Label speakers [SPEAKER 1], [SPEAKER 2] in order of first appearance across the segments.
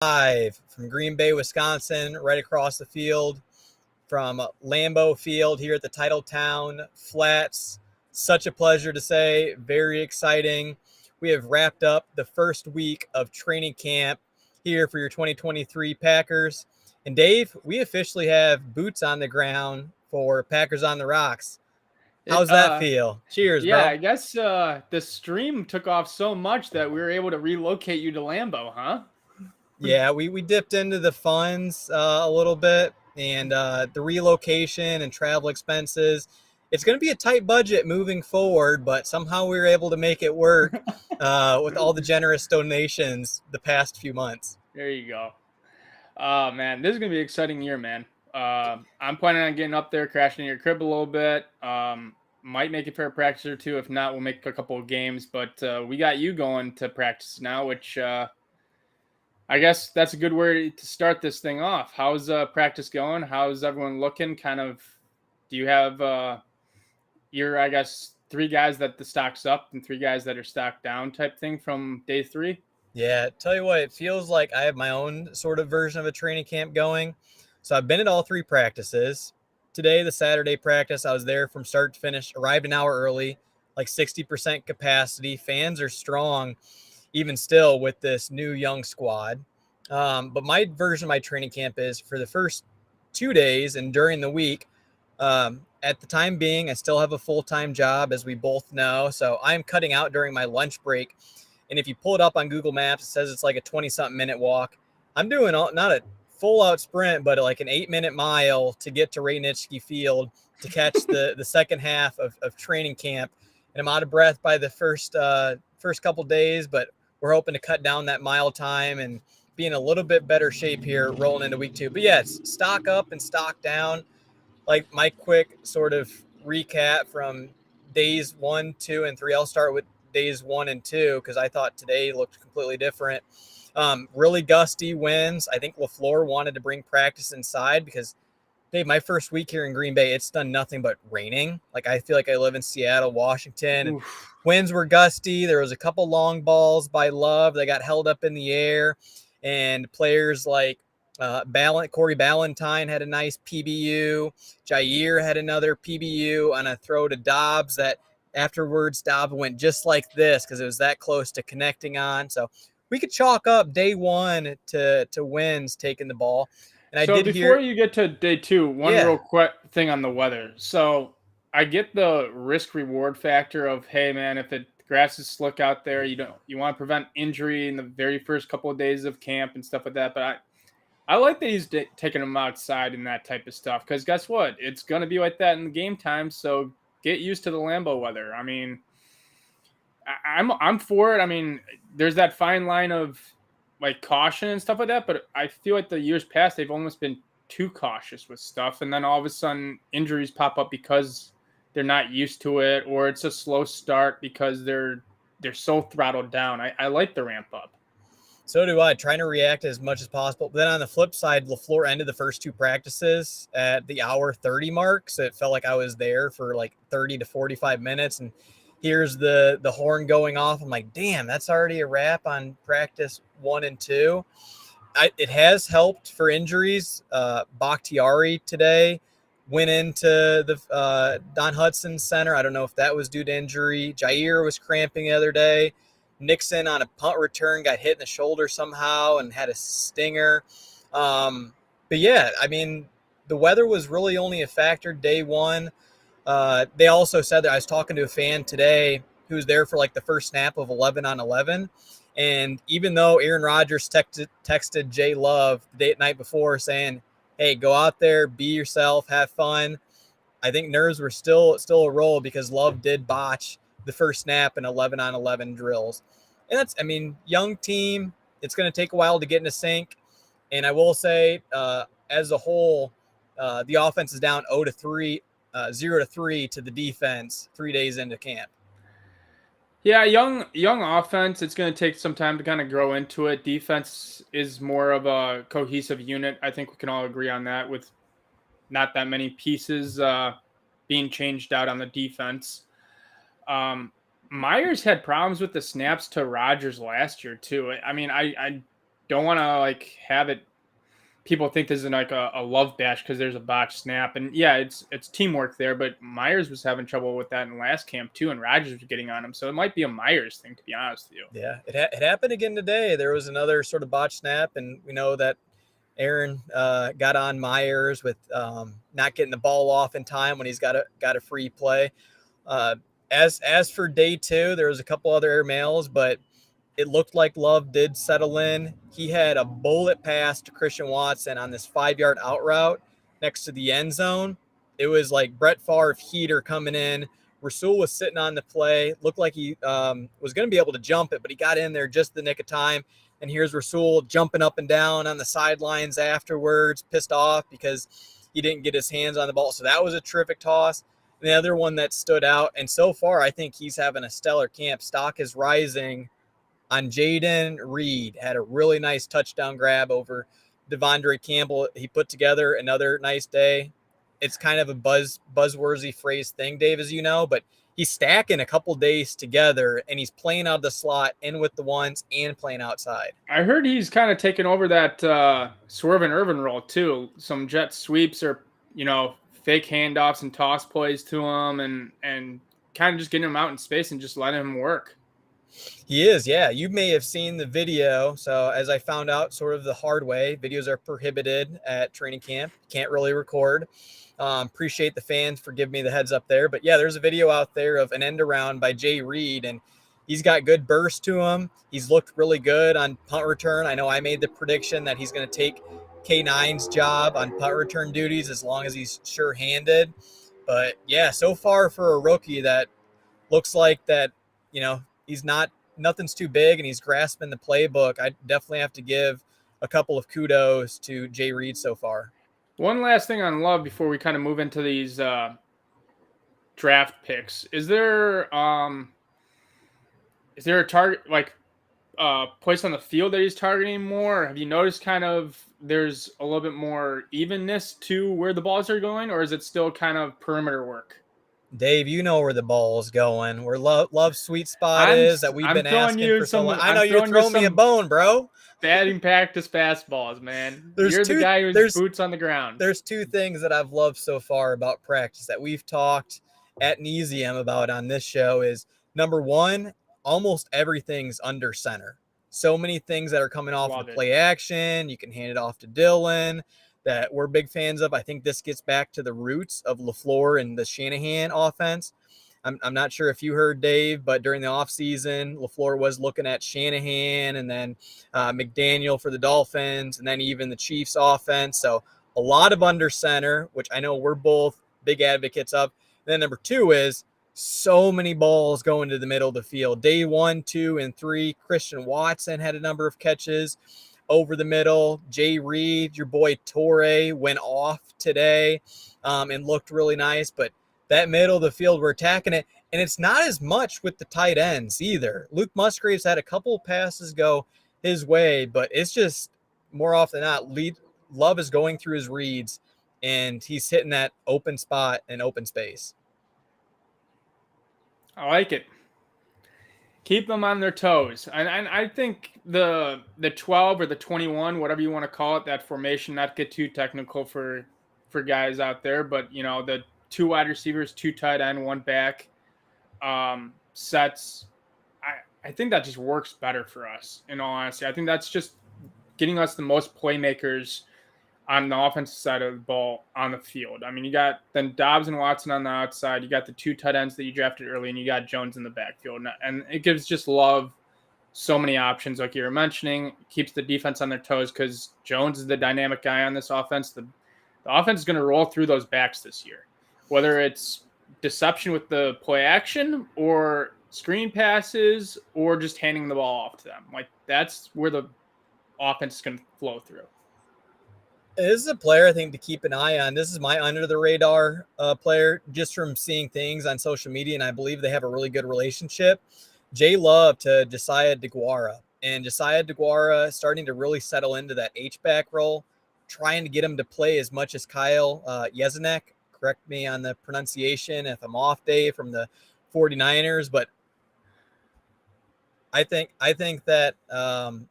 [SPEAKER 1] Live from Green Bay, Wisconsin, right across the field from Lambeau Field here at the Titletown Flats. Such a pleasure to say, very exciting. We have wrapped up the first week of training camp here for your 2023 Packers. And Dave, we officially have boots on the ground for Packers on the Rocks.
[SPEAKER 2] It
[SPEAKER 1] How's that feel? Cheers,
[SPEAKER 2] yeah,
[SPEAKER 1] bro.
[SPEAKER 2] I guess the stream took off so much that we were able to relocate you to Lambo, huh?
[SPEAKER 1] Yeah, we dipped into the funds a little bit and the relocation and travel expenses. It's going to be a tight budget moving forward, but somehow we were able to make it work with all the generous donations the past few months.
[SPEAKER 2] There you go. Oh man, this is gonna be an exciting year, man. I'm planning on getting up there, crashing in your crib a little bit. Might make it for a practice or two. If not, we'll make a couple of games. But we got you going to practice now, which I guess that's a good way to start this thing off. How's practice going? How's everyone looking? Kind of, do you have your, I guess, three guys that the stock's up and three guys that are stocked down type thing from day three?
[SPEAKER 1] Yeah, tell you what, it feels like I have my own sort of version of a training camp going. So I've been at all three practices. Today, the Saturday practice, I was there from start to finish, arrived an hour early, like 60% capacity. Fans are strong, even still with this new young squad. But my version of my training camp is for the first 2 days and during the week. At the time being, I still have a full-time job, as we both know. So I'm cutting out during my lunch break. And if you pull it up on Google Maps, it says it's like a 20-something minute walk. I'm doing not a full-out sprint, but like an 8-minute mile to get to Ray Nitschke Field to catch the second half of training camp. And I'm out of breath by the first couple days, but we're hoping to cut down that mile time and be in a little bit better shape here rolling into week 2. But yeah, it's stock up and stock down. Like my quick sort of recap from days 1, 2, and 3. I'll start with days 1 and 2 because I thought today looked completely different. Really gusty winds. I think LaFleur wanted to bring practice inside because, Dave, my first week here in Green Bay, it's done nothing but raining. Like I feel like I live in Seattle, Washington, and
[SPEAKER 2] Oof.
[SPEAKER 1] winds were gusty. There was a couple long balls by Love that got held up in the air, and players like Corey Ballantyne had a nice PBU. Jair had another PBU on a throw to Dobbs that afterwards Dobbs went just like this because it was that close to connecting on. So we could chalk up day 1 to wins taking the ball. And I
[SPEAKER 2] So
[SPEAKER 1] did
[SPEAKER 2] before
[SPEAKER 1] hear,
[SPEAKER 2] you get to day two, one
[SPEAKER 1] yeah,
[SPEAKER 2] real quick thing on the weather. So I get the risk reward factor of, hey man, if the grass is slick out there, you want to prevent injury in the very first couple of days of camp and stuff like that. But I like that he's taking them outside and that type of stuff because guess what? It's gonna be like that in the game time. So get used to the Lambo weather. I mean, I'm for it. I mean, there's that fine line of like caution and stuff like that, but I feel like the years past they've almost been too cautious with stuff, and then all of a sudden injuries pop up because they're not used to it, or it's a slow start because they're so throttled down. I like the ramp up.
[SPEAKER 1] so do I. Trying to react as much as possible. But then on the flip side, LaFleur ended the first 2 practices at the hour 30 mark. So it felt like I was there for like 30 to 45 minutes. And here's the horn going off. I'm like, damn, that's already a wrap on practice 1 and 2. It has helped for injuries. Bakhtiari today went into the Don Hudson Center. I don't know if that was due to injury. Jair was cramping the other day. Nixon on a punt return got hit in the shoulder somehow and had a stinger. But yeah, I mean, the weather was really only a factor day 1. They also said that I was talking to a fan today who was there for like the first snap of 11 on 11. And even though Aaron Rodgers texted Jay Love the night before saying, hey, go out there, be yourself, have fun, I think nerves were still a roll because Love did botch the first snap in 11 on 11 drills. And that's, I mean, young team. It's going to take a while to get into sync. And I will say, as a whole, the offense is down 0-3 to the defense 3 days into camp.
[SPEAKER 2] Yeah, young offense. It's going to take some time to kind of grow into it. Defense is more of a cohesive unit. I think we can all agree on that with not that many pieces being changed out on the defense. Myers had problems with the snaps to Rodgers last year too. I mean, I don't want to like have it. People think this is like a love bash because there's a botched snap, and yeah, it's teamwork there. But Myers was having trouble with that in last camp too, and Rogers was getting on him, so it might be a Myers thing, to be honest with you.
[SPEAKER 1] Yeah, it happened again today. There was another sort of botch snap, and we know that Aaron got on Myers with not getting the ball off in time when he's got a free play. Uh, as for day two, there was a couple other air mails, but it looked like Love did settle in. He had a bullet pass to Christian Watson on this 5-yard out route next to the end zone. It was like Brett Favre heater coming in. Rasul was sitting on the play. Looked like he was going to be able to jump it, but he got in there just the nick of time. And here's Rasul jumping up and down on the sidelines afterwards, pissed off because he didn't get his hands on the ball. So that was a terrific toss. And the other one that stood out, and so far I think he's having a stellar camp. Stock is rising on Jaden Reed. Had a really nice touchdown grab over Devondre Campbell. He put together another nice day. It's kind of a buzzworthy phrase thing, Dave, as you know, but he's stacking a couple days together, and he's playing out of the slot, in with the ones, and playing outside.
[SPEAKER 2] I heard he's kind of taken over that Swerve and Irvin role too. Some jet sweeps or fake handoffs and toss plays to him, and kind of just getting him out in space and just letting him work.
[SPEAKER 1] He is, yeah. You may have seen the video. So as I found out sort of the hard way, videos are prohibited at training camp. Can't really record. Appreciate the fans for giving me the heads up there. But yeah, there's a video out there of an end around by Jay Reed, and he's got good burst to him. He's looked really good on punt return. I know I made the prediction that he's going to take K9's job on punt return duties as long as he's sure-handed. But yeah, so far for a rookie that looks like that, he's nothing's too big and he's grasping the playbook. I definitely have to give a couple of kudos to Jay Reed so far.
[SPEAKER 2] One last thing on Love before we kind of move into these draft picks. Is there a target, like place on the field that he's targeting more? Have you noticed kind of there's a little bit more evenness to where the balls are going, or is it still kind of perimeter work?
[SPEAKER 1] Dave, you know where the ball is going. Where Love's sweet spot is that we've been asking for so long. I know you're throwing me a bone, bro.
[SPEAKER 2] Batting practice fastballs, man. You're the guy who's boots on the ground.
[SPEAKER 1] There's two things that I've loved so far about practice that we've talked at nauseam about on this show is, number one, almost everything's under center. So many things that are coming off of the play action. You can hand it off to Dylan that we're big fans of. I think this gets back to the roots of LaFleur and the Shanahan offense. I'm not sure if you heard, Dave, but during the offseason, LaFleur was looking at Shanahan and then McDaniel for the Dolphins and then even the Chiefs offense. So a lot of under center, which I know we're both big advocates of. And then number two is so many balls going to the middle of the field. Day 1, 2, and 3, Christian Watson had a number of catches over the middle. Jay Reed, your boy Torrey, went off today and looked really nice. But that middle of the field, we're attacking it. And it's not as much with the tight ends either. Luke Musgraves had a couple of passes go his way, but it's just more often than not, Love is going through his reads, and he's hitting that open spot and open space.
[SPEAKER 2] I like it. Keep them on their toes. And I think the 12 or the 21, whatever you want to call it, that formation, not get too technical for guys out there, but, the 2 wide receivers, 2 tight end, 1 back sets, I think that just works better for us, in all honesty. I think that's just getting us the most playmakers on the offensive side of the ball on the field. I mean, you got then Dobbs and Watson on the outside. You got the 2 tight ends that you drafted early, and you got Jones in the backfield. And it gives just Love so many options, like you were mentioning. Keeps the defense on their toes because Jones is the dynamic guy on this offense. The offense is going to roll through those backs this year, whether it's deception with the play action or screen passes or just handing the ball off to them. Like, that's where the offense is going to flow through.
[SPEAKER 1] This is a player I think to keep an eye on. This is my under the radar player, just from seeing things on social media, and I believe they have a really good relationship. Jay Love to Josiah DeGuara, and Josiah DeGuara starting to really settle into that H-back role, trying to get him to play as much as Kyle Yesenek. Correct me on the pronunciation if I'm off, Dave, from the 49ers, but I think that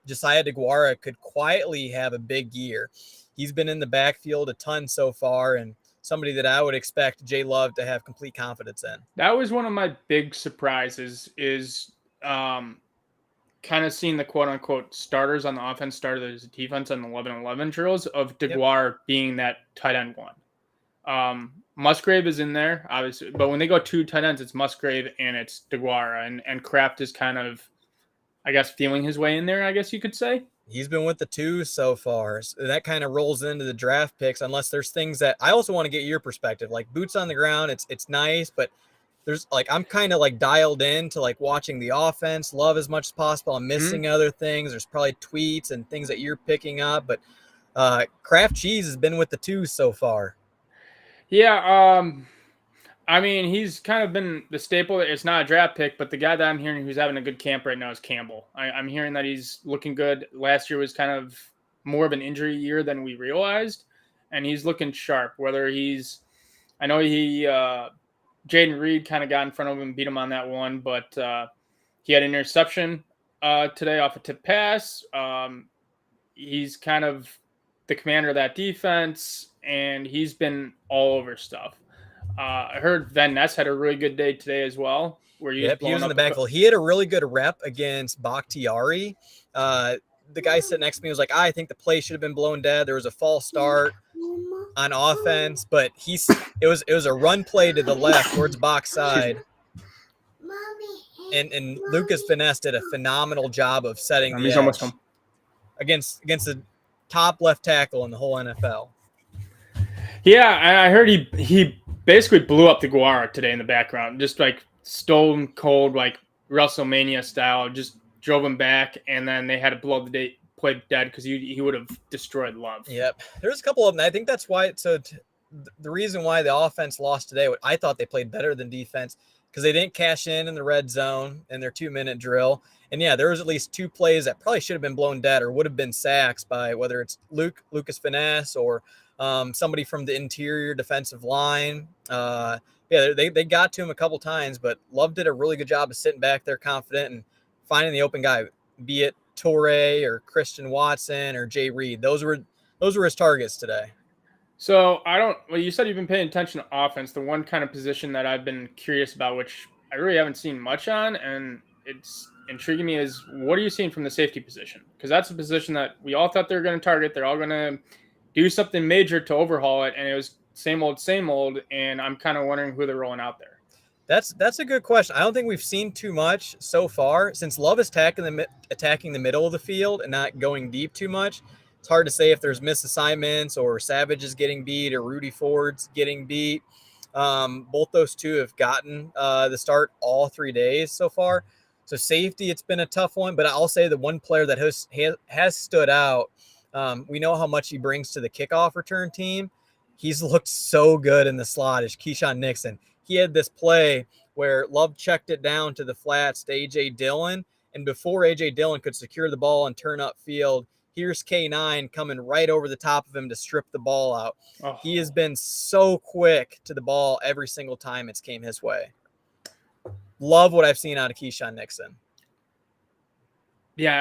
[SPEAKER 1] Josiah DeGuara could quietly have a big year. He's been in the backfield a ton so far, and somebody that I would expect Jay Love to have complete confidence in.
[SPEAKER 2] That was one of my big surprises is kind of seeing the quote unquote starters on the offense, starters the defense on the 11-11 drills of
[SPEAKER 1] Yep.
[SPEAKER 2] DeGuara being that tight end one. Musgrave is in there, obviously, but when they go two tight ends, it's Musgrave and it's DeGuara, and Kraft is kind of, I guess, feeling his way in there, I guess you could say.
[SPEAKER 1] He's been with the two so far. So that kind of rolls into the draft picks, unless there's things that I also want to get your perspective. Like boots on the ground, it's nice, but there's like I'm kind of like dialed in to like watching the offense, love as much as possible. I'm missing other things. There's probably tweets and things that you're picking up, but Kraft Cheese has been with the two so far.
[SPEAKER 2] Yeah, I mean, he's kind of been the staple. It's not a draft pick, but the guy that I'm hearing who's having a good camp right now is Campbell. I'm hearing that he's looking good. Last year was kind of more of an injury year than we realized, and he's looking sharp. I know Jaden Reed kind of got in front of him, beat him on that one, but he had an interception today off a tip pass. He's kind of the commander of that defense, and he's been all over stuff. I heard Van Ness had a really good day today as well. Where
[SPEAKER 1] he was in the backfield. He had a really good rep against Bakhtiari. The guy sitting next to me was like, I think the play should have been blown dead. There was a false start on offense, but it was a run play to the left towards box side. And Lucas Finesse did a phenomenal job of setting the edge against the top left tackle in the whole NFL.
[SPEAKER 2] Yeah, I heard he basically blew up the DeGuara today in the background, just like stone cold, like WrestleMania style, just drove him back, and then they had to blow the play dead because he would have destroyed Love.
[SPEAKER 1] Yep, there's a couple of them. I think that's why. The reason why the offense lost today, I thought they played better than defense because they didn't cash in the red zone in their 2-minute drill. And yeah, there was at least two plays that probably should have been blown dead or would have been sacks by whether it's Lucas Finesse or somebody from the interior defensive line. They got to him a couple times, but Love did a really good job of sitting back there confident and finding the open guy, be it Torrey or Christian Watson or Jay Reed. Those were his targets today.
[SPEAKER 2] So you said you've been paying attention to offense. The one kind of position that I've been curious about, which I really haven't seen much on, and it's intriguing me, is what are you seeing from the safety position? Because that's a position that we all thought they were going to target. They're all going to do something major to overhaul it, and it was same old, and I'm kind of wondering who they're rolling out there.
[SPEAKER 1] That's a good question. I don't think we've seen too much so far since Love is attacking the middle of the field and not going deep too much. It's hard to say if there's misassignments or Savage is getting beat or Rudy Ford's getting beat. Both those two have gotten the start all 3 days so far. So safety, it's been a tough one, but I'll say the one player that has stood out, we know how much he brings to the kickoff return team. He's looked so good in the slot is Keyshawn Nixon. He had this play where Love checked it down to the flats to A.J. Dillon, and before A.J. Dillon could secure the ball and turn upfield, here's K9 coming right over the top of him to strip the ball out. Oh. He has been so quick to the ball every single time it's came his way. Love what I've seen out of Keyshawn Nixon.
[SPEAKER 2] Yeah,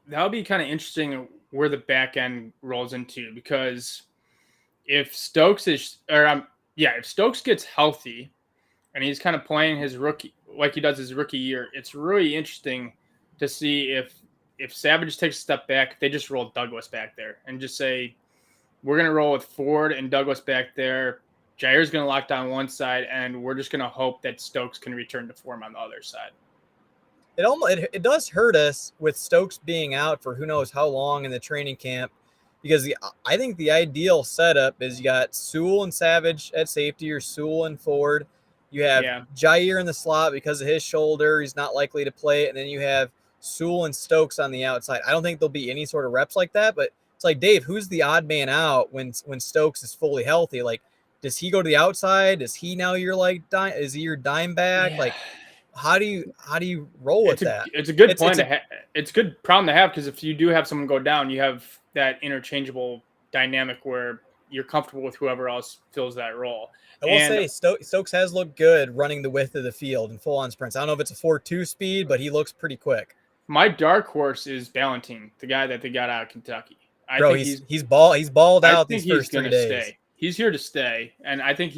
[SPEAKER 2] that'll be kind of interesting where the back end rolls into, because if Stokes gets healthy and he's kind of playing his rookie like he does his rookie year, it's really interesting to see if Savage takes a step back, they just roll Douglas back there and just say, we're going to roll with Ford and Douglas back there. Jair's going to lock down one side, and we're just going to hope that Stokes can return to form on the other side.
[SPEAKER 1] It does hurt us with Stokes being out for who knows how long in the training camp, because I think the ideal setup is you got Sewell and Savage at safety, or Sewell and Ford. You have Jair in the slot because of his shoulder. He's not likely to play it. And then you have Sewell and Stokes on the outside. I don't think there'll be any sort of reps like that, but it's like, Dave, who's the odd man out when Stokes is fully healthy? Like, does he go to the outside? Is he now is he your dime back? Yeah. Like, how do you roll with that?
[SPEAKER 2] It's a good point. It's a good problem to have, because if you do have someone go down, you have that interchangeable dynamic where you're comfortable with whoever else fills that role.
[SPEAKER 1] I will say Stokes has looked good running the width of the field in full-on sprints. I don't know if it's a 4.2 speed, but he looks pretty quick.
[SPEAKER 2] My dark horse is Ballantine, the guy that they got out of Kentucky. I
[SPEAKER 1] Bro,
[SPEAKER 2] think
[SPEAKER 1] he's balled
[SPEAKER 2] I
[SPEAKER 1] out
[SPEAKER 2] think
[SPEAKER 1] these
[SPEAKER 2] he's
[SPEAKER 1] first 3
[SPEAKER 2] gonna
[SPEAKER 1] days.
[SPEAKER 2] stay. He's here to stay, and I think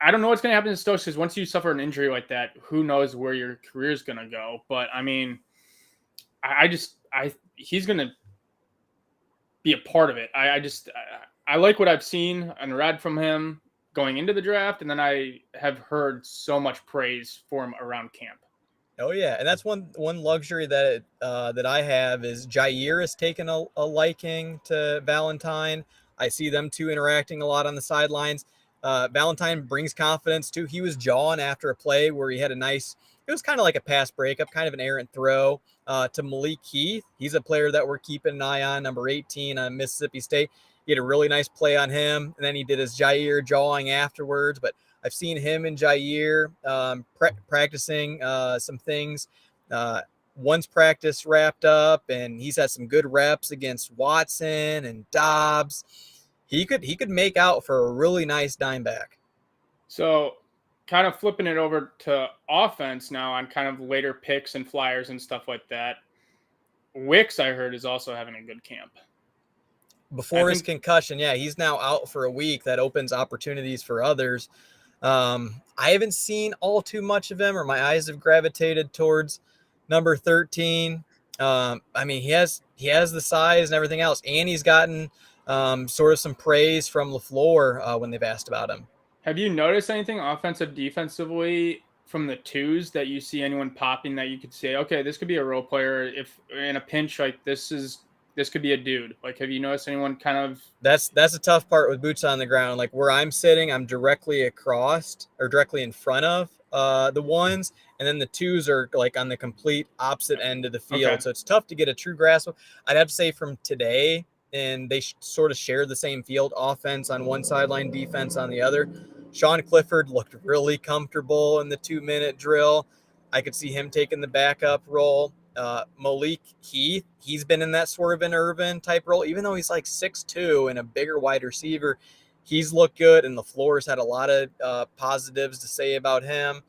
[SPEAKER 2] I don't know what's gonna happen to Stokes because once you suffer an injury like that, who knows where your career is gonna go? But I mean, he's gonna be a part of it. I like what I've seen and read from him going into the draft, and then I have heard so much praise for him around camp.
[SPEAKER 1] Oh yeah, and that's one luxury that that I have is Jair has taken a liking to Valentine. I see them two interacting a lot on the sidelines. Valentine brings confidence too. He was jawing after a play where he had a nice. It was kind of like a pass breakup, kind of an errant throw to Malik Heath. He's a player that we're keeping an eye on, number 18 on Mississippi State. He had a really nice play on him, and then he did his Jair jawing afterwards. But I've seen him and Jair practicing some things. Once practice wrapped up, and he's had some good reps against Watson and Dobbs. He could make out for a really nice dime back.
[SPEAKER 2] So, kind of flipping it over to offense now on kind of later picks and flyers and stuff like that. Wicks, I heard, is also having a good camp.
[SPEAKER 1] Before his concussion, yeah, he's now out for a week. That opens opportunities for others. I haven't seen all too much of him, or my eyes have gravitated towards number 13. I mean, he has the size and everything else, and he's gotten sort of some praise from LaFleur when they've asked about him.
[SPEAKER 2] Have you noticed anything offensive, defensively from the twos that you see anyone popping that you could say, okay, this could be a role player if in a pinch like this could be a dude? Like, have you noticed anyone kind of?
[SPEAKER 1] That's a tough part with boots on the ground. Like where I'm sitting, I'm directly across or directly in front of the ones, and then the twos are like on the complete opposite end of the field.
[SPEAKER 2] Okay.
[SPEAKER 1] So it's tough to get a true grasp of. I'd have to say from today, and they sort of share the same field, offense on one sideline, defense on the other. Sean Clifford looked really comfortable in the 2-minute drill. I could see him taking the backup role. Malik Heath, he's been in that sort of an Irvin type role, even though he's like 6'2" and a bigger wide receiver. He's looked good, and LaFleur's had a lot of positives to say about him.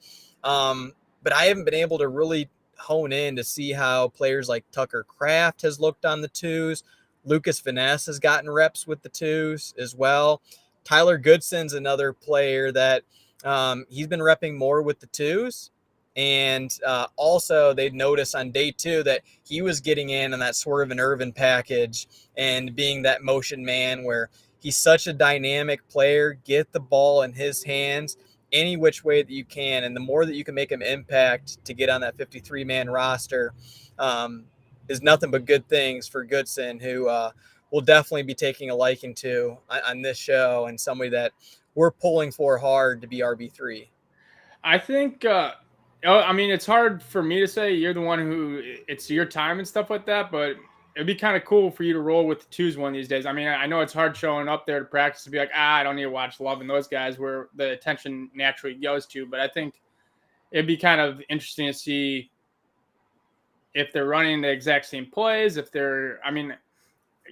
[SPEAKER 1] But I haven't been able to really hone in to see how players like Tucker Kraft has looked on the twos. Lucas Vaness has gotten reps with the twos as well. Tyler Goodson's another player that he's been repping more with the twos. And also, they'd notice on day 2 that he was getting in on that sort of an Irvin package and being that motion man where he's such a dynamic player. Get the ball in his hands any which way that you can. And the more that you can make him impact to get on that 53-man roster is nothing but good things for Goodson, who will definitely be taking a liking to on this show and somebody that we're pulling for hard to be RB3.
[SPEAKER 2] I think. I mean, it's hard for me to say. You're the one who it's your time and stuff like that, but it'd be kind of cool for you to roll with the twos one of these days. I mean, I know it's hard showing up there to practice to be like, I don't need to watch Love and those guys where the attention naturally goes to, but I think it'd be kind of interesting to see if they're running the exact same plays, I mean,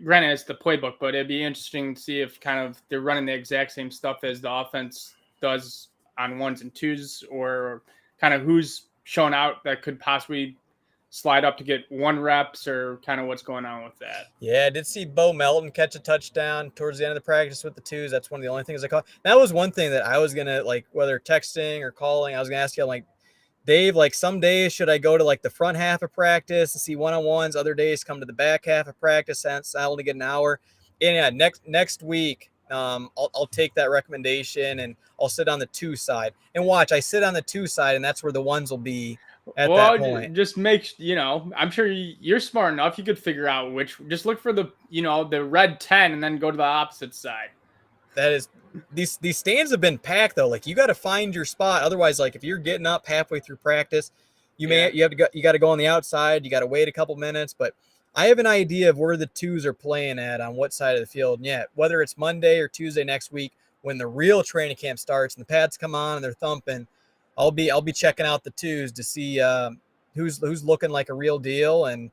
[SPEAKER 2] granted it's the playbook, but it'd be interesting to see if kind of they're running the exact same stuff as the offense does on ones and twos, or kind of who's shown out that could possibly slide up to get 1 reps, or kind of what's going on with that.
[SPEAKER 1] Yeah, I did see Bo Melton catch a touchdown towards the end of the practice with the twos. That's one of the only things I caught. That was one thing that I was going to, like, whether texting or calling, I was going to ask you, like, Dave, like some days should I go to like the front half of practice and see one-on-ones? Other days come to the back half of practice since I only get an hour. And yeah, next week, I'll take that recommendation and I'll sit on the 2 side and watch. I sit on the 2 side, and that's where the ones will be at that point.
[SPEAKER 2] Just make, I'm sure you're smart enough. You could figure out just look for the, the red 10 and then go to the opposite side.
[SPEAKER 1] That is, these stands have been packed though. Like you got to find your spot. Otherwise, like if you're getting up halfway through practice, you got to go on the outside. You got to wait a couple minutes, but I have an idea of where the twos are playing at on what side of the field. And yet, whether it's Monday or Tuesday next week when the real training camp starts and the pads come on and they're thumping, I'll be checking out the twos to see who's looking like a real deal and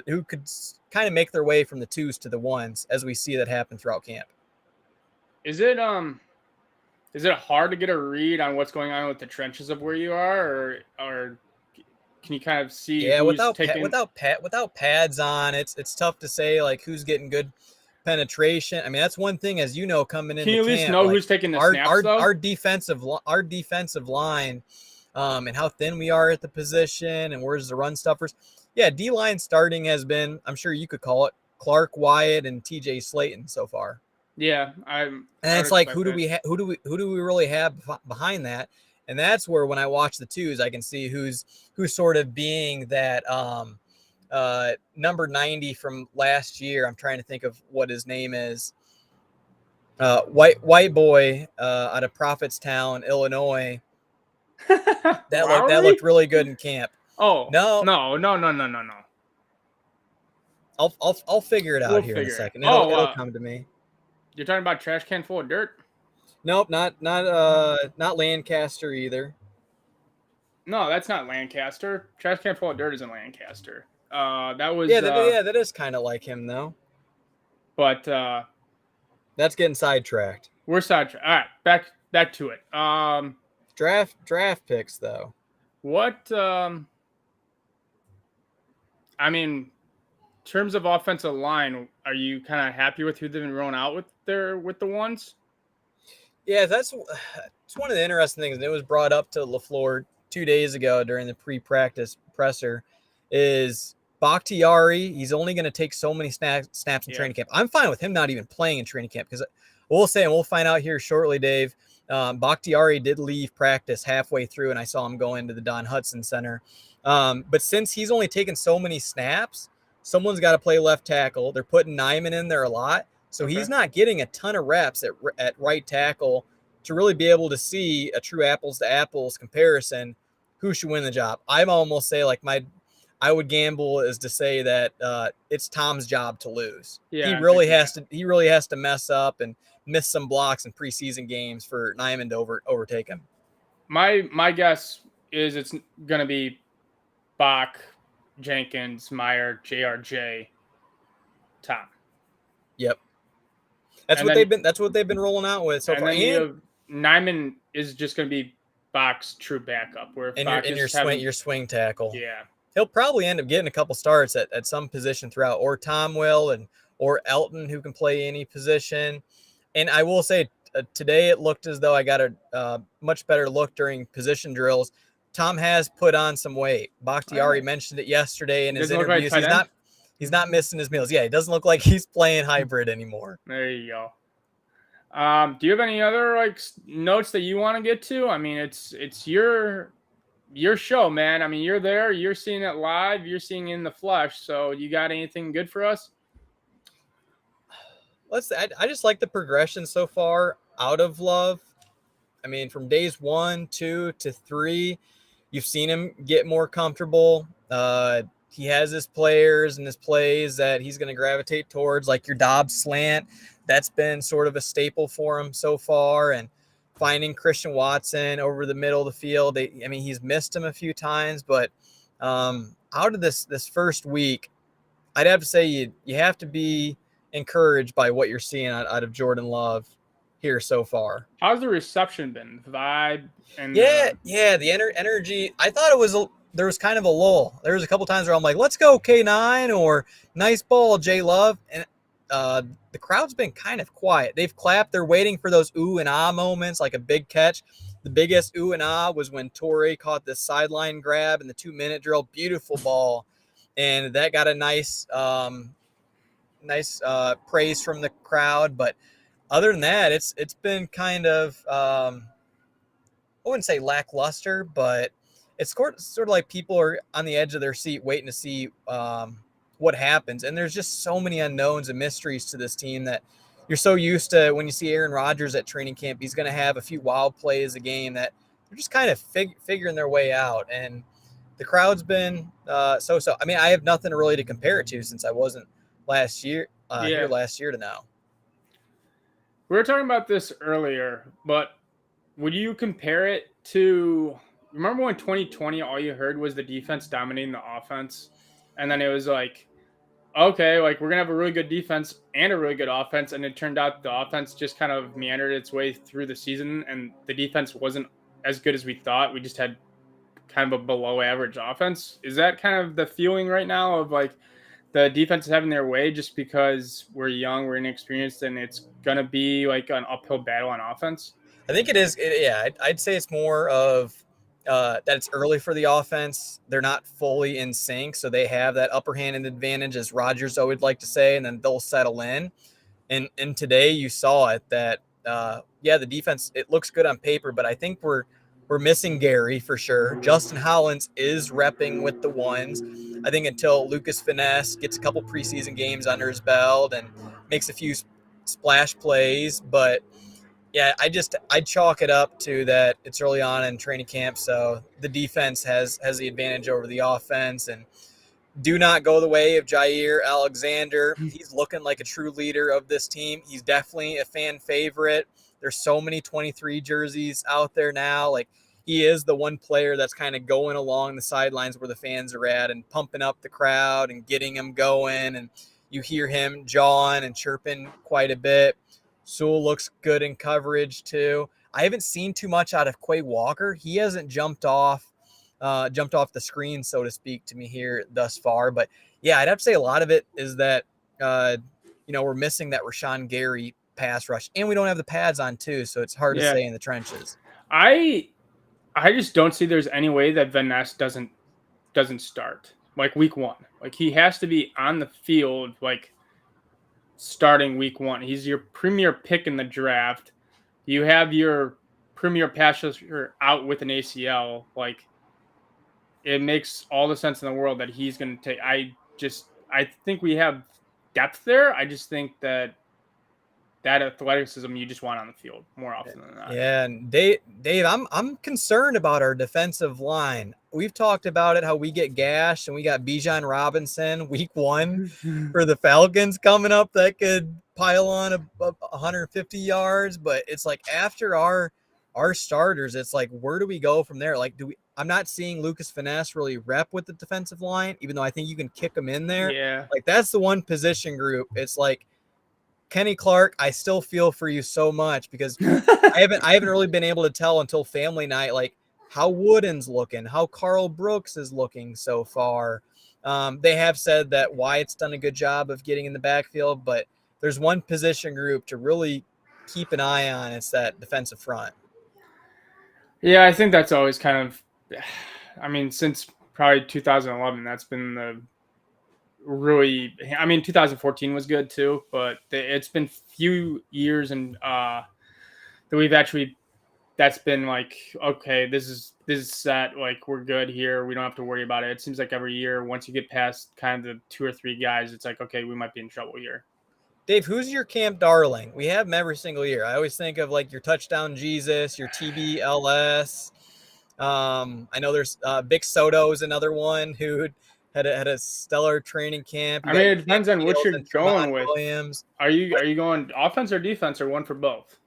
[SPEAKER 1] who could kind of make their way from the twos to the ones as we see that happen throughout camp.
[SPEAKER 2] Is it hard to get a read on what's going on with the trenches of where you are, or Can you kind of see
[SPEAKER 1] Yeah,
[SPEAKER 2] who's taking?
[SPEAKER 1] without pads on, it's tough to say like who's getting good penetration. I mean, that's one thing, as you know, coming
[SPEAKER 2] Can
[SPEAKER 1] into
[SPEAKER 2] you at least
[SPEAKER 1] camp,
[SPEAKER 2] know
[SPEAKER 1] like
[SPEAKER 2] who's taking the snaps though?
[SPEAKER 1] our defensive line, and how thin we are at the position, and where's the run stuffers. Yeah, D line starting has been, I'm sure you could call it, Clark Wyatt and TJ Slayton so far.
[SPEAKER 2] Yeah,
[SPEAKER 1] And
[SPEAKER 2] I would
[SPEAKER 1] it's like,
[SPEAKER 2] expect that.
[SPEAKER 1] who do we really have behind that? And that's where, when I watch the twos, I can see who's sort of being that number 90 from last year. I'm trying to think of what his name is. White boy out of Prophetstown, Illinois. That
[SPEAKER 2] Lowry?
[SPEAKER 1] looked really good in camp.
[SPEAKER 2] Oh
[SPEAKER 1] No,
[SPEAKER 2] no no no no no no.
[SPEAKER 1] I'll figure it out
[SPEAKER 2] We'll
[SPEAKER 1] here in a
[SPEAKER 2] figure it.
[SPEAKER 1] second.
[SPEAKER 2] Oh,
[SPEAKER 1] It'll come to me.
[SPEAKER 2] you're talking about trash can full of dirt?
[SPEAKER 1] Nope, not Lancaster either.
[SPEAKER 2] No, that's not Lancaster. Trash can full of dirt isn't Lancaster. That was
[SPEAKER 1] Yeah, that is kind of like him though.
[SPEAKER 2] but
[SPEAKER 1] That's getting sidetracked.
[SPEAKER 2] we're sidetracked. All right, back to it.
[SPEAKER 1] Draft picks though.
[SPEAKER 2] What I mean, in terms of offensive line, are you kind of happy with who they've been rolling out with the ones?
[SPEAKER 1] Yeah, it's one of the interesting things. And it was brought up to LaFleur 2 days ago during the pre-practice presser. Is Bakhtiari? He's only going to take so many snaps in training camp. I'm fine with him not even playing in training camp, because we'll say, and we'll find out here shortly, Dave. Bakhtiari did leave practice halfway through, and I saw him go into the Don Hudson Center. But since he's only taken so many snaps, someone's got to play left tackle. They're putting Nyman in there a lot. So he's not getting a ton of reps at right tackle to really be able to see a true apples to apples comparison. Who should win the job? I'd almost say, like, I would gamble is to say that it's Tom's job to lose.
[SPEAKER 2] Yeah,
[SPEAKER 1] he really has to mess up and miss some blocks in preseason games for Nyman to overtake him.
[SPEAKER 2] My guess is it's going to be Bach, Jenkins, Meyer, JRJ, Tom.
[SPEAKER 1] Yep. That's what they've been rolling out with so far.
[SPEAKER 2] And Nyman is just going to be Bach's true backup, where
[SPEAKER 1] your swing tackle.
[SPEAKER 2] Yeah,
[SPEAKER 1] he'll probably end up getting a couple starts at some position throughout, or Tom will, or Elton, who can play any position. And I will say, today it looked as though I got a much better look during position drills. Tom has put on some weight. Bakhtiari mentioned it yesterday in his interviews. He's not missing his meals. Yeah, it doesn't look like he's playing hybrid anymore.
[SPEAKER 2] There you go. Do you have any other notes that you want to get to? I mean, it's your show, man. I mean, you're there, you're seeing it live, you're seeing it in the flesh. So you got anything good for us?
[SPEAKER 1] I just like the progression so far out of Love. I mean, from days 1, 2 to 3, you've seen him get more comfortable. He has his players and his plays that he's going to gravitate towards, like your Dobbs slant. That's been sort of a staple for him so far. And finding Christian Watson over the middle of the field. He's missed him a few times, but out of this first week, I'd have to say you have to be encouraged by what you're seeing out of Jordan Love here so far.
[SPEAKER 2] How's the reception been? The vibe? And
[SPEAKER 1] the energy. I thought there was kind of a lull. There was a couple times where I'm like, let's go K9, or nice ball, J Love. And the crowd's been kind of quiet. They've clapped. They're waiting for those ooh and ah moments, like a big catch. The biggest ooh and ah was when Torrey caught this sideline grab in the 2-minute drill. Beautiful ball. And that got a nice praise from the crowd. But other than that, it's been kind of, I wouldn't say lackluster, but it's sort of like people are on the edge of their seat waiting to see what happens. And there's just so many unknowns and mysteries to this team that you're so used to. When you see Aaron Rodgers at training camp, he's going to have a few wild plays a game that they're just kind of figuring their way out. And the crowd's been so-so. I mean, I have nothing really to compare it to since I wasn't here last year to now.
[SPEAKER 2] We were talking about this earlier, but would you compare it to, remember when 2020, all you heard was the defense dominating the offense? And then it was like, okay, like we're going to have a really good defense and a really good offense. And it turned out the offense just kind of meandered its way through the season, and the defense wasn't as good as we thought. We just had kind of a below average offense. Is that kind of the feeling right now of like the defense is having their way just because we're young, we're inexperienced, and it's going to be like an uphill battle on offense?
[SPEAKER 1] I think it is. Yeah, I'd say it's more of that it's early for the offense. They're not fully in sync, so they have that upper hand and advantage, as Rodgers always like to say, and then they'll settle in. And today you saw it that yeah, the defense, it looks good on paper, but I think we're missing Gary for sure. Justin Hollins is repping with the ones. I think until Lucas Finesse gets a couple preseason games under his belt and makes a few splash plays, but yeah, I chalk it up to that it's early on in training camp, so the defense has the advantage over the offense, and do not go the way of Jair Alexander. He's looking like a true leader of this team. He's definitely a fan favorite. There's so many 23 jerseys out there now. Like, he is the one player that's kind of going along the sidelines where the fans are at and pumping up the crowd and getting them going. And you hear him jawing and chirping quite a bit. Sewell looks good in coverage too. I haven't seen too much out of Quay Walker. He hasn't jumped off the screen, so to speak, to me here thus far. But yeah, I'd have to say a lot of it is that we're missing that Rashawn Gary pass rush, and we don't have the pads on too, so it's hard to say in the trenches.
[SPEAKER 2] I just don't see there's any way that Van Ness doesn't start like week 1. Like, he has to be on the field like starting week 1. He's your premier pick in the draft. You have your premier pass rusher out with an ACL. Like, it makes all the sense in the world that he's going to take. I think we have depth there. I just think that athleticism you just want on the field more often than not.
[SPEAKER 1] Yeah, and Dave, I'm concerned about our defensive line. We've talked about it, how we get gashed, and we got Bijan Robinson week 1 for the Falcons coming up that could pile on 150 yards. But it's like after our starters, it's like, where do we go from there? Like, I'm not seeing Lucas Finesse really rep with the defensive line, even though I think you can kick him in there.
[SPEAKER 2] Yeah,
[SPEAKER 1] like that's the one position group. It's like, Kenny Clark, I still feel for you so much, because I haven't really been able to tell until family night, like, how Wooden's looking, how Carl Brooks is looking so far. They have said that Wyatt's done a good job of getting in the backfield, but there's one position group to really keep an eye on. It's that defensive front.
[SPEAKER 2] Yeah, I think that's always kind of, I mean, since probably 2011, that's been the really, I mean, 2014 was good too, but it's been few years and that we've actually, that's been like, okay, this is set, like, we're good here, we don't have to worry about it. It seems like every year, once you get past kind of the 2 or 3 guys, it's like, okay, we might be in trouble here.
[SPEAKER 1] Dave, who's your camp darling? We have them every single year. I always think of like your touchdown Jesus, your TBLS. I know there's Vic Soto is another one who had a stellar training camp.
[SPEAKER 2] I mean, it depends on what you're going with.
[SPEAKER 1] Williams.
[SPEAKER 2] Are you going offense or defense, or one for both?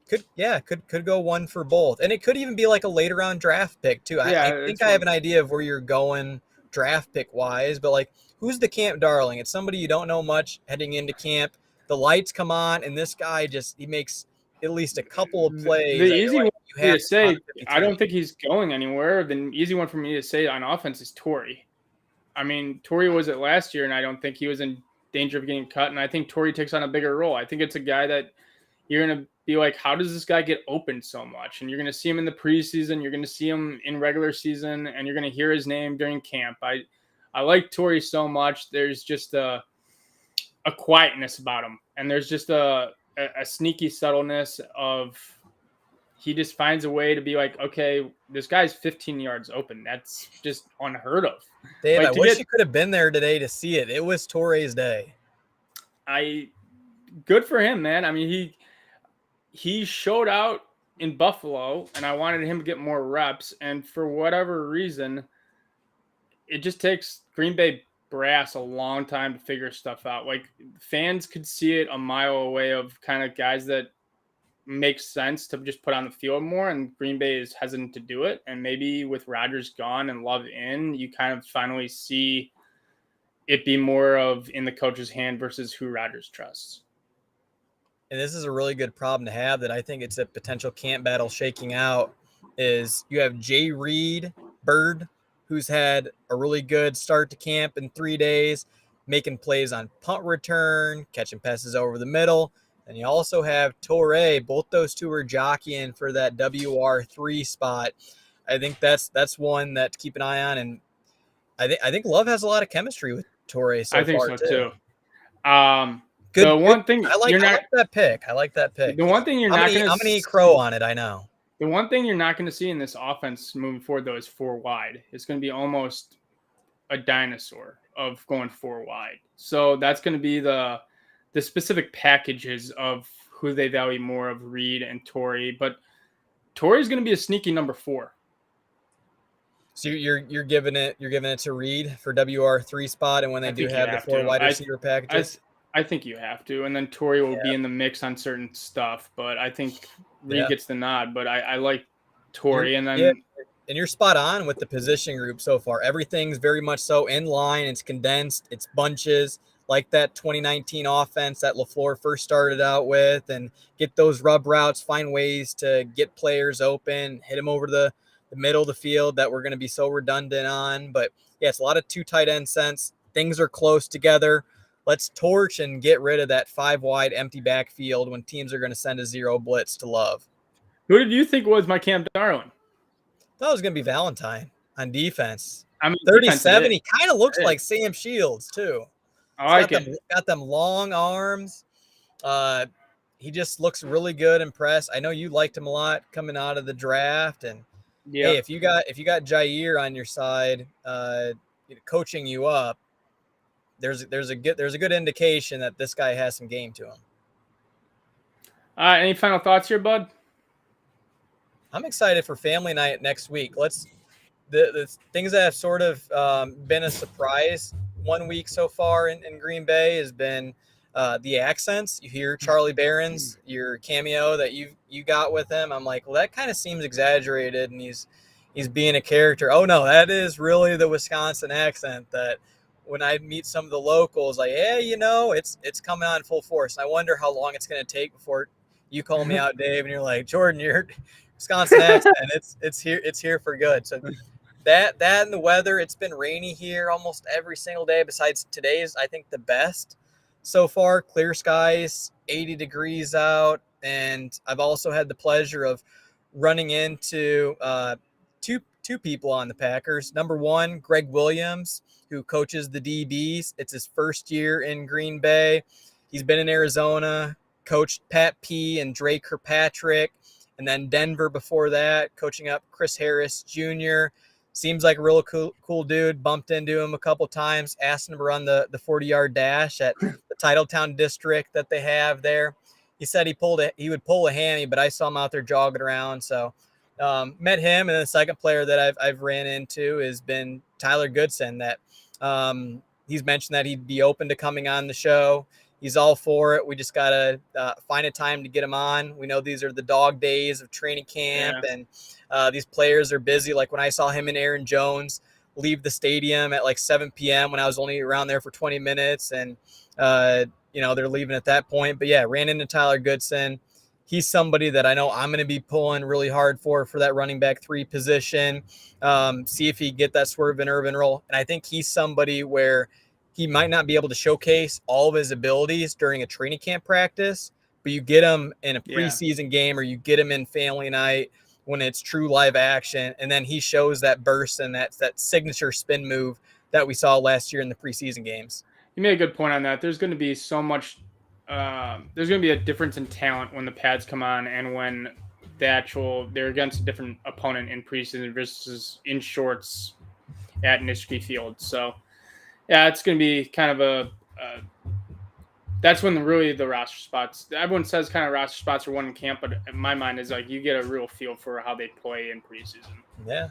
[SPEAKER 1] Could go one for both, and it could even be like a later round draft pick too. I think I have an idea of where you're going draft pick wise, but like, who's the camp darling? It's somebody you don't know much heading into camp. The lights come on, and this guy he makes at least a couple of plays.
[SPEAKER 2] The easy one to say, I don't think he's going anywhere. The easy one for me to say on offense is Torrey. I mean, Torrey was it last year, and I don't think he was in danger of getting cut. And I think Torrey takes on a bigger role. I think it's a guy that you're going to be like, how does this guy get open so much? And you're going to see him in the preseason. You're going to see him in regular season, and you're going to hear his name during camp. I like Torrey so much. There's just a quietness about him. And there's just a sneaky subtleness of, he just finds a way to be like, okay, this guy's 15 yards open. That's just unheard of.
[SPEAKER 1] Dave,
[SPEAKER 2] like,
[SPEAKER 1] I wish you could have been there today to see it. It was Torrey's day.
[SPEAKER 2] Good for him, man. I mean, he showed out in Buffalo, and I wanted him to get more reps. And for whatever reason, it just takes Green Bay brass a long time to figure stuff out. Like, fans could see it a mile away of kind of guys that makes sense to just put on the field more, and Green Bay is hesitant to do it. And maybe with Rodgers gone and Love in, you kind of finally see it be more of in the coach's hand versus who Rodgers trusts.
[SPEAKER 1] And this is a really good problem to have, that I think it's a potential camp battle shaking out, is you have Jay Reed Bird, who's had a really good start to camp in 3 days, making plays on punt return, catching passes over the middle. And you also have Torrey. Both those two are jockeying for that WR3 spot. I think that's one that to keep an eye on. And I think Love has a lot of chemistry with Torrey so
[SPEAKER 2] I think
[SPEAKER 1] far
[SPEAKER 2] so too.
[SPEAKER 1] Good.
[SPEAKER 2] The one thing
[SPEAKER 1] I like that pick. I like that pick.
[SPEAKER 2] The one thing you're
[SPEAKER 1] I'm
[SPEAKER 2] not going to
[SPEAKER 1] I'm gonna eat crow on it. I know.
[SPEAKER 2] The one thing you're not going to see in this offense moving forward, though, is 4 wide. It's going to be almost a dinosaur of going 4 wide. So that's going to be the specific packages of who they value more of, Reed and Torrey. But Torrey's going to be a sneaky number 4.
[SPEAKER 1] So you're giving it to Reed for WR3 spot, and when they do have the 4 wide receiver packages,
[SPEAKER 2] I think you have to, and then Torrey will be in the mix on certain stuff. But I think Reed gets the nod. But I like Torrey, and then
[SPEAKER 1] and you're spot on with the position group so far. Everything's very much so in line. It's condensed. It's bunches like that 2019 offense that LaFleur first started out with, and get those rub routes, find ways to get players open, hit them over the middle of the field that we're going to be so redundant on. But yeah, it's a lot of 2 tight end sense. Things are close together. Let's torch and get rid of that 5 wide empty backfield when teams are going to send a 0 blitz to Love.
[SPEAKER 2] Who did you think was my Camp Darwin?
[SPEAKER 1] I thought it was going to be Valentine on defense.
[SPEAKER 2] I mean,
[SPEAKER 1] 37. He kind of looks like Sam Shields too.
[SPEAKER 2] I like it.
[SPEAKER 1] Got them long arms. He just looks really good. Impressed. I know you liked him a lot coming out of the draft, and hey, if you got Jair on your side, coaching you up, there's a good indication that this guy has some game to him.
[SPEAKER 2] Any final thoughts here, bud?
[SPEAKER 1] I'm excited for family night next week. The things that have sort of been a surprise 1 week so far in Green Bay has been the accents. You hear Charlie Barron's, your cameo that you got with him. I'm like, well, that kind of seems exaggerated, and he's being a character. Oh no, that is really the Wisconsin accent that when I meet some of the locals, like, yeah, it's coming on full force. And I wonder how long it's going to take before you call me out, Dave, and you're like, Jordan, you're Wisconsin accent. It's here for good. So that and the weather, it's been rainy here almost every single day. Besides today's, I think the best so far. Clear skies, 80 degrees out, and I've also had the pleasure of running into two people on the Packers. Number one, Greg Williams, who coaches the DBs. It's his first year in Green Bay. He's been in Arizona, coached Pat P and Dre Kirkpatrick, and then Denver before that, coaching up Chris Harris Jr. Seems like a real cool dude. Bumped into him a couple times, asked him to run the 40-yard dash at the Titletown district that they have there. He said he would pull a hammy, but I saw him out there jogging around. So met him, and the second player that I've ran into has been Tyler Goodson. That he's mentioned that he'd be open to coming on the show. He's all for it. We just gotta find a time to get him on. We know these are the dog days of training camp, and these players are busy. Like when I saw him and Aaron Jones leave the stadium at like 7 p.m. when I was only around there for 20 minutes, and they're leaving at that point. But yeah, ran into Tyler Goodson. He's somebody that I know I'm going to be pulling really hard for that running back 3 position. See if he get that swerve and Irvin role. And I think he's somebody where he might not be able to showcase all of his abilities during a training camp practice, but you get him in a preseason game, or you get him in family night when it's true live action, and then he shows that burst and that signature spin move that we saw last year in the preseason games.
[SPEAKER 2] You made a good point on that. There's going to be so much. There's going to be a difference in talent when the pads come on and when they're against a different opponent in preseason versus in shorts at Nishiki Field. So, yeah, it's going to be kind of that's when the roster spots. Everyone says kind of roster spots are won in camp, but in my mind is like you get a real feel for how they play in preseason.
[SPEAKER 1] Yeah.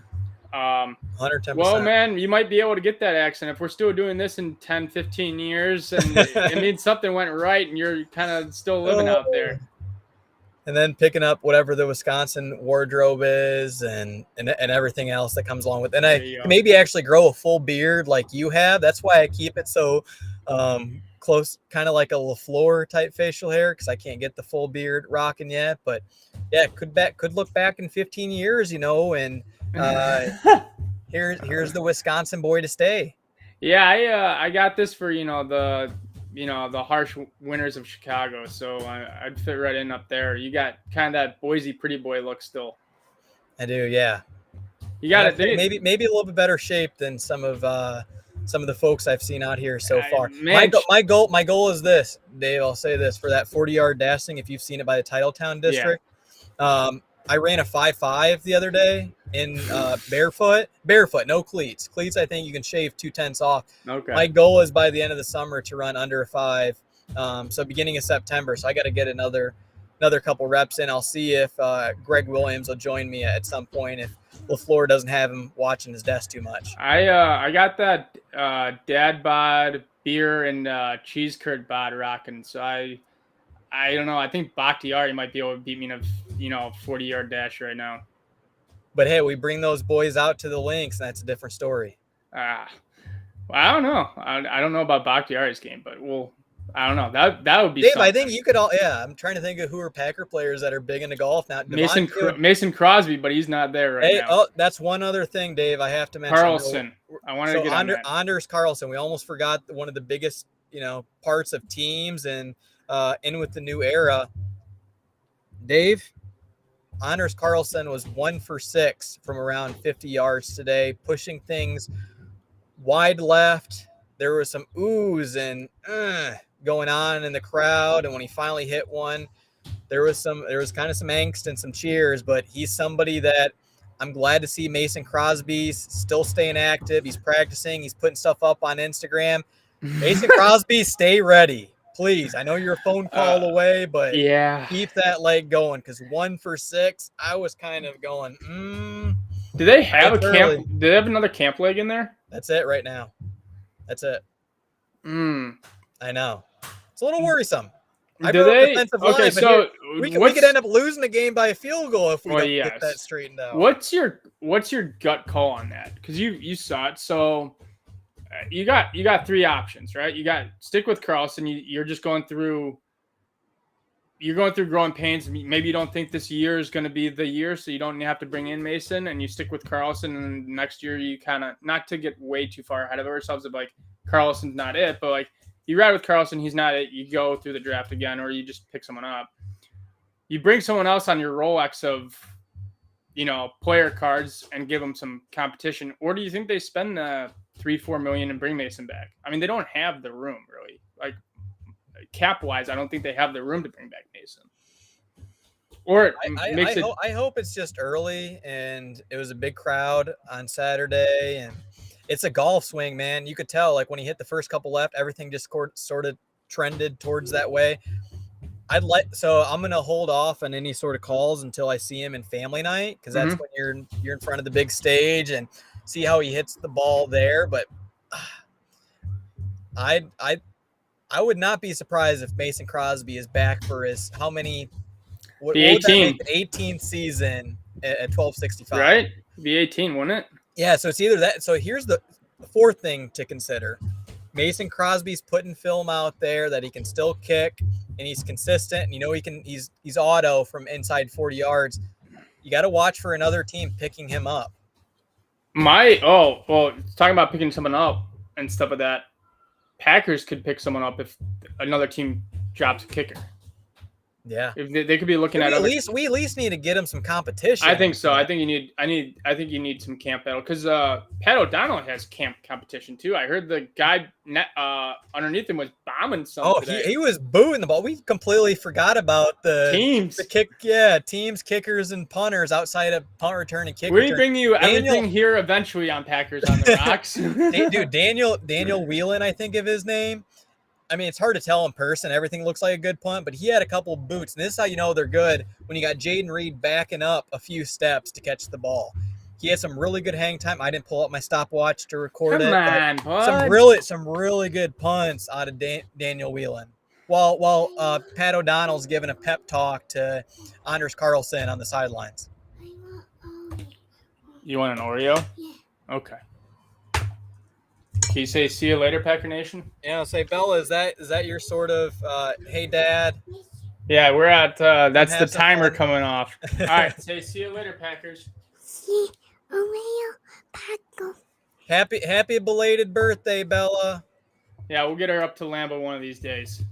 [SPEAKER 1] 110%.
[SPEAKER 2] Well, man, you might be able to get that accent if we're still doing this in 10, 15 years, and it means something went right, and you're kind of still living out there.
[SPEAKER 1] And then picking up whatever the Wisconsin wardrobe is, and everything else that comes along with it. And I maybe actually grow a full beard like you have. That's why I keep it so close, kind of like a LaFleur type facial hair, because I can't get the full beard rocking yet. But yeah, could look back in 15 years, and here's the Wisconsin boy to stay.
[SPEAKER 2] Yeah, I got this for the harsh winters of Chicago, so I'd fit right in up there. You got kind of that Boise pretty boy look still.
[SPEAKER 1] I do, yeah.
[SPEAKER 2] You got it.
[SPEAKER 1] Maybe a little bit better shape than some of the folks I've seen out here so far.
[SPEAKER 2] Man,
[SPEAKER 1] My goal is this, Dave. I'll say this for that 40-yard dash thing. If you've seen it by the Titletown district, I ran a 5.5 the other day in barefoot, no cleats. Cleats, I think you can shave 2/10 off.
[SPEAKER 2] Okay.
[SPEAKER 1] My goal is by the end of the summer to run under a 5. So beginning of September. So I got to get another couple reps in. I'll see if Greg Williams will join me at some point if LaFleur doesn't have him watching his desk too much.
[SPEAKER 2] I got that dad bod beer and cheese curd bod rocking. So I don't know. I think Bakhtiari might be able to beat me in a 40-yard dash right now.
[SPEAKER 1] But hey, we bring those boys out to the links, and that's a different story.
[SPEAKER 2] Well, I don't know. I don't know about Bakhtiari's game, but I don't know. That would be
[SPEAKER 1] Dave,
[SPEAKER 2] something.
[SPEAKER 1] I think you could all. Yeah, I'm trying to think of who are Packer players that are big into golf now.
[SPEAKER 2] Mason Crosby, but he's not there right now.
[SPEAKER 1] Oh, that's one other thing, Dave. I have to mention
[SPEAKER 2] Carlson. I wanted to get on that.
[SPEAKER 1] Anders Carlson. We almost forgot one of the biggest, parts of teams and in with the new era. Dave, Anders Carlson was 1 for 6 from around 50 yards today, pushing things wide left. There was some oohs and going on in the crowd, and when he finally hit one, there was kind of some angst and some cheers. But he's somebody that I'm glad to see. Mason Crosby's still staying active. He's practicing. He's putting stuff up on Instagram. Mason Crosby, stay ready. Please, I know you're a phone call away, but keep that leg going, because 1 for 6, I was kind of going,
[SPEAKER 2] Do they have camp? Do they have another camp leg in there?
[SPEAKER 1] That's it right now. That's it. I know. It's a little worrisome.
[SPEAKER 2] Okay, so
[SPEAKER 1] we could end up losing the game by a field goal if we don't get that straightened out.
[SPEAKER 2] What's your gut call on that? Because you saw it. So you got 3 options, right? You got stick with Carlson. You're just going through growing pains. Maybe you don't think this year is going to be the year, so you don't have to bring in Mason, and you stick with Carlson. And next year, you kind of, not to get way too far ahead of ourselves, but Carlson's not it, but you ride with Carlson, he's not it. You go through the draft again, or you just pick someone up. You bring someone else on your Rolex of, player cards and give them some competition, or do you think they spend the $3-4 million and bring Mason back? I mean, they don't have the room really. Cap wise, I don't think they have the room to bring back Mason. Or
[SPEAKER 1] I hope it's just early, and it was a big crowd on Saturday, and it's a golf swing, man. You could tell, when he hit the first couple left, everything just sort of trended towards that way. So I'm gonna hold off on any sort of calls until I see him in family night, because that's when you're in front of the big stage and see how he hits the ball there. But I would not be surprised if Mason Crosby is back for his the 18th season at 1265.
[SPEAKER 2] Right? The 18, wouldn't it?
[SPEAKER 1] Yeah, so it's either that. So here's the fourth thing to consider. Mason Crosby's putting film out there that he can still kick, and he's consistent, and he's auto from inside 40 yards. You got to watch for another team picking him up.
[SPEAKER 2] Talking about picking someone up and stuff like that. Packers could pick someone up if another team drops a kicker.
[SPEAKER 1] Yeah,
[SPEAKER 2] if they could be looking at.
[SPEAKER 1] We at least need to get him some competition.
[SPEAKER 2] I think so. I think you need some camp battle, because Pat O'Donnell has camp competition too. I heard the guy underneath him was bombing something.
[SPEAKER 1] Oh, he was booing the ball. We completely forgot about the
[SPEAKER 2] teams,
[SPEAKER 1] teams, kickers, and punters outside of punt return and kick.
[SPEAKER 2] We bring you everything here eventually on Packers on the Rocks.
[SPEAKER 1] Dude, Daniel Whelan, I think of his name. I mean, it's hard to tell in person. Everything looks like a good punt, but he had a couple boots. And this is how you know they're good, when you got Jaden Reed backing up a few steps to catch the ball. He had some really good hang time. I didn't pull up my stopwatch to record it.
[SPEAKER 2] Come on,
[SPEAKER 1] some really good punts out of Daniel Whelan. While Pat O'Donnell's giving a pep talk to Anders Carlson on the sidelines.
[SPEAKER 2] You want an Oreo? Yeah. Okay. Can you say "see you later, Packer Nation"?
[SPEAKER 1] Yeah, say Bella. Is that your sort of hey dad?
[SPEAKER 2] Yeah, we're at that's the timer coming off. All right, say "see you later, Packers."
[SPEAKER 3] See
[SPEAKER 1] Happy belated birthday, Bella.
[SPEAKER 2] Yeah, we'll get her up to Lambeau one of these days.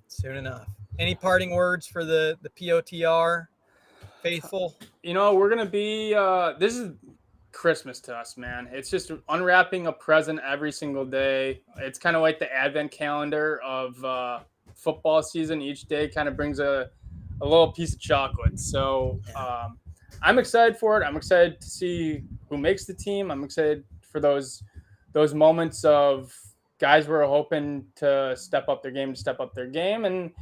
[SPEAKER 1] Soon enough. Any parting words for the POTR faithful?
[SPEAKER 2] We're gonna be. This is Christmas to us, man. It's just unwrapping a present every single day. It's kind of like the advent calendar of football season. Each day kind of brings a little piece of chocolate. So I'm excited for it. I'm excited to see who makes the team. I'm excited for those moments of guys we're hoping to step up their game, and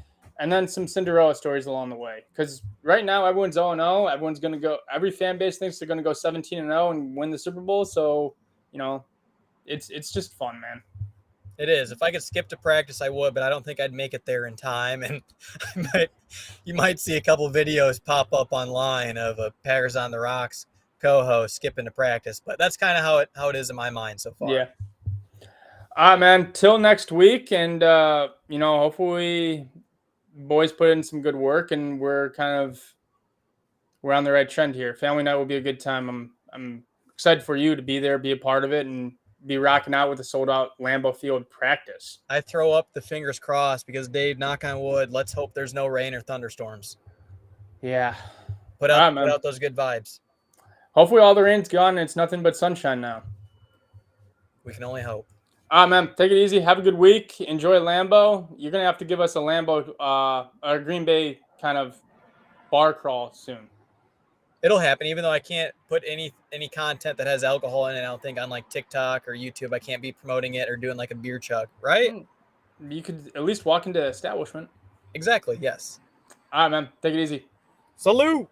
[SPEAKER 2] then some Cinderella stories along the way. Because right now everyone's 0-0. Everyone's going to go. Every fan base thinks they're going to go 17-0 and win the Super Bowl. So it's just fun, man.
[SPEAKER 1] It is. If I could skip to practice, I would, but I don't think I'd make it there in time. And you might see a couple videos pop up online of a Packers on the Rocks co-host skipping to practice. But that's kind of how it is in my mind so far.
[SPEAKER 2] Yeah. All right, man. Till next week, and hopefully, boys put in some good work, and we're on the right trend here. Family night will be a good time. I'm excited for you to be there, be a part of it, and be rocking out with a sold-out Lambeau Field practice.
[SPEAKER 1] I throw up the fingers crossed because, Dave, knock on wood, let's hope there's no rain or thunderstorms.
[SPEAKER 2] Yeah.
[SPEAKER 1] Put out those good vibes.
[SPEAKER 2] Hopefully all the rain's gone and it's nothing but sunshine now.
[SPEAKER 1] We can only hope.
[SPEAKER 2] All right, man. Take it easy. Have a good week. Enjoy Lambeau. You're going to have to give us a Lambeau, a Green Bay kind of bar crawl soon.
[SPEAKER 1] It'll happen, even though I can't put any content that has alcohol in it. I don't think on like TikTok or YouTube. I can't be promoting it or doing like a beer chug, right?
[SPEAKER 2] You could at least walk into establishment.
[SPEAKER 1] Exactly. Yes.
[SPEAKER 2] All right, man. Take it easy.
[SPEAKER 1] Salute.